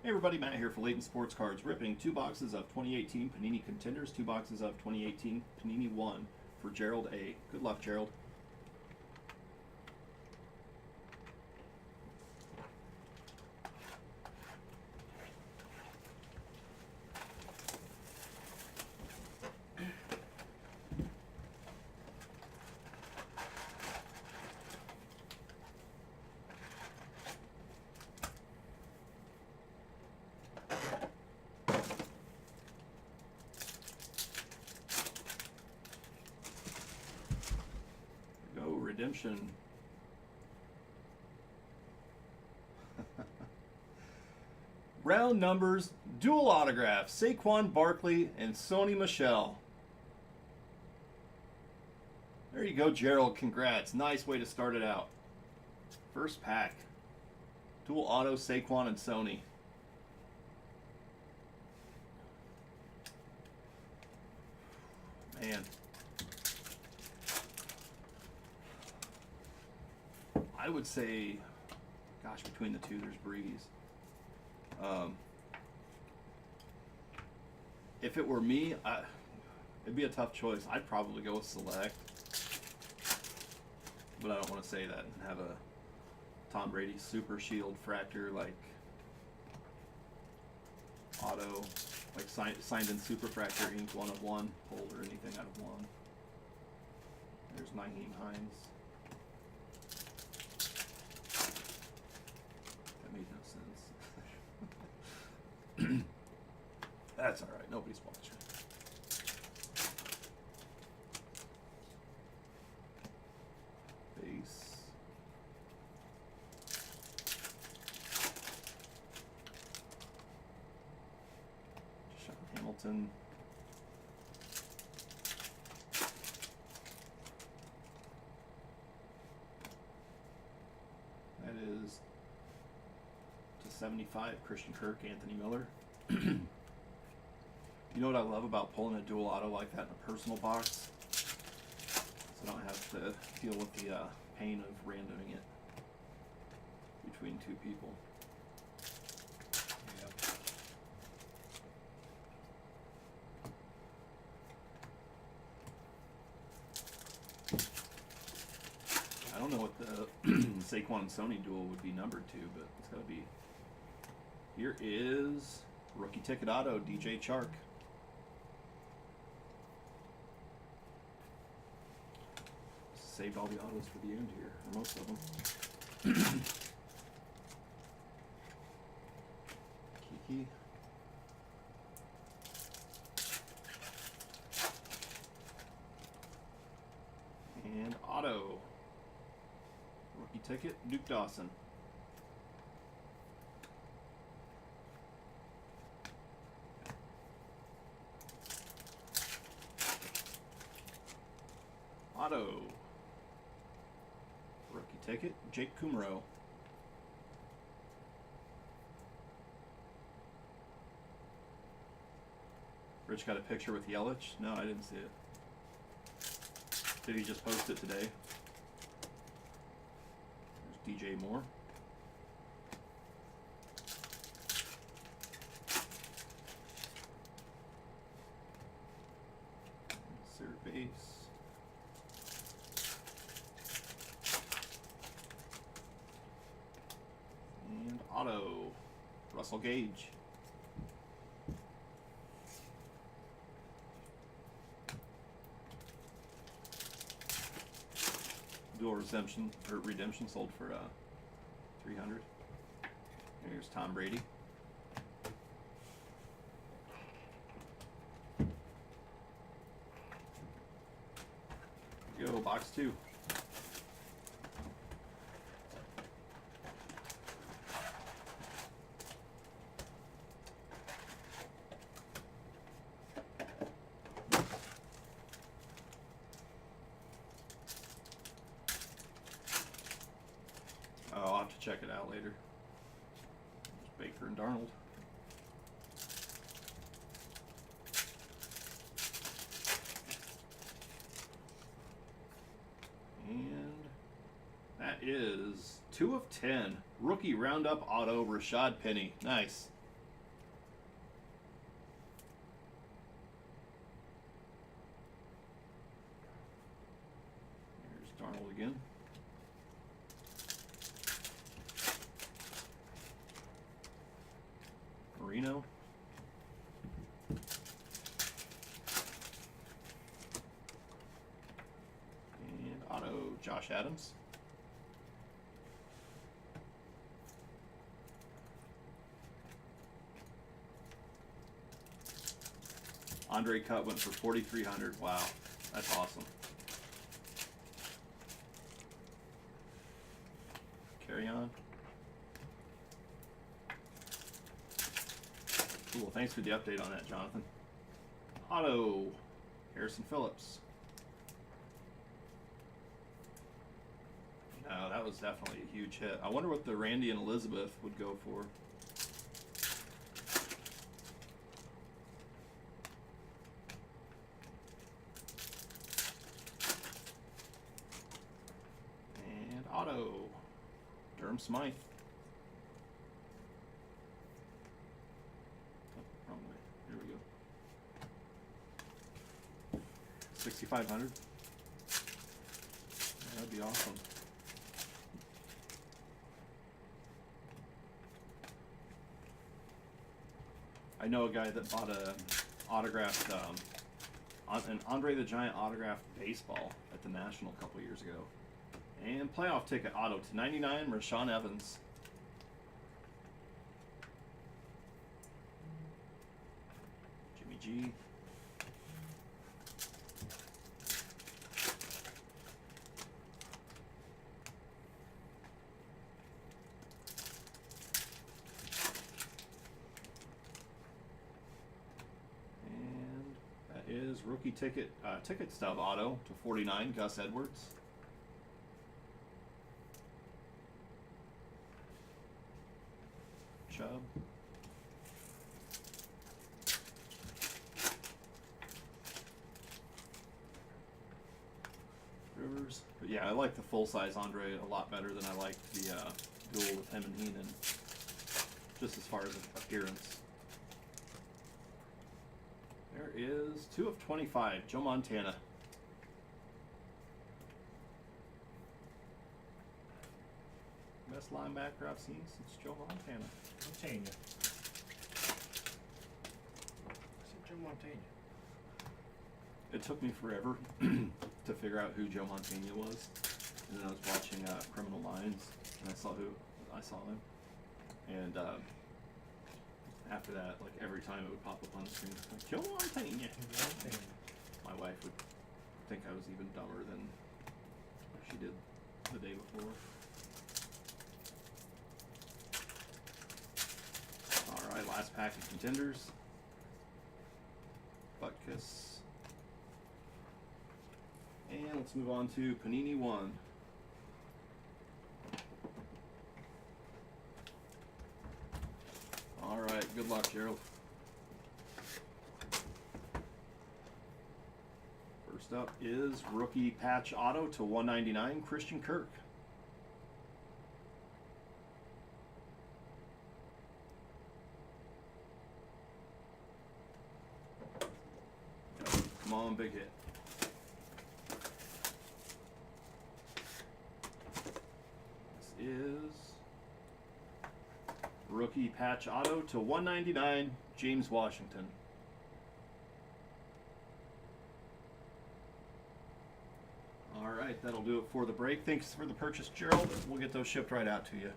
Hey everybody, Matt here for Layton Sports Cards, ripping 2 boxes of 2018 Panini Contenders, 2 boxes of 2018 Panini 1 for Jerald A. Good luck, Jerald. Go redemption. Round numbers, dual autographs, Saquon Barkley and Sony Michel. There you go, Jerald. Congrats. Nice way to start it out. First pack. Dual auto, Saquon and Sony. Man. I would say, gosh, between the two, there's Breeze. If it were me, it'd be a tough choice. I'd probably go with Select. But I don't want to say that and have a Tom Brady Super Shield Fractor, like auto, like signed in Super Fractor Ink 1 of 1, pulled or anything out of 1. There's Nyheim Hines. That made no sense. That's alright, nobody's watching. Base. Sean Hamilton. That is to 75, Christian Kirk, Anthony Miller. You know what I love about pulling a dual auto like that in a personal box? So I don't have to deal with the pain of randoming it between two people. Yeah. I don't know what the Saquon and Sony duel would be numbered to, but it's got to be. Here is rookie ticket auto, DJ Chark. Saved all the autos for the end here, or most of them. Kiki. And auto. Rookie ticket, Duke Dawson. Auto. Rookie ticket, Jake Kumro. Rich got a picture with Yelich? No, I didn't see it. Did he just post it today? There's DJ Moore. Insert base. And auto, Russell Gage. Dual redemption sold for $300. Here's Tom Brady. Here we go, box 2. Oh, I'll have to check it out later. There's Baker and Darnold. And that is 2 of 10. Rookie roundup auto, Rashad Penny. Nice. Jerald again. Marino. And auto, Josh Adams. Andre Cut went for 4,300. Wow, that's awesome. Carry on. Cool, thanks for the update on that, Jonathan. Auto, Harrison Phillips. No, that was definitely a huge hit. I wonder what the Randy and Elizabeth would go for. And auto, Durham Smythe. Oh, wrong way. Here we go. 6,500. That'd be awesome. I know a guy that bought a autographed, an Andre the Giant autographed baseball at the National a couple years ago. And playoff ticket auto to 99, Rashawn Evans. Jimmy G. Is rookie ticket stub auto to 49, Gus Edwards. Chubb. Rivers. But yeah, I like the full-size Andre a lot better than I like the duel with him and Heenan, just as far as appearance. There is 2 of 25, Joe Montana. Best linebacker I've seen since Joe Montana. Montana. Joe Montana. It took me forever to figure out who Joe Montana was, and then I was watching Criminal Minds, and I saw him, and after that, like every time it would pop up on the screen, like, Joe Montana. My wife would think I was even dumber than she did the day before. Alright, last pack of Contenders. Butkus. And let's move on to Panini 1. Alright, good luck, Jerald. First up is rookie patch auto to 199, Christian Kirk. Come on, big hit. This is rookie patch auto to 199, James Washington. All right, that'll do it for the break. Thanks for the purchase, Jerald. We'll get those shipped right out to you.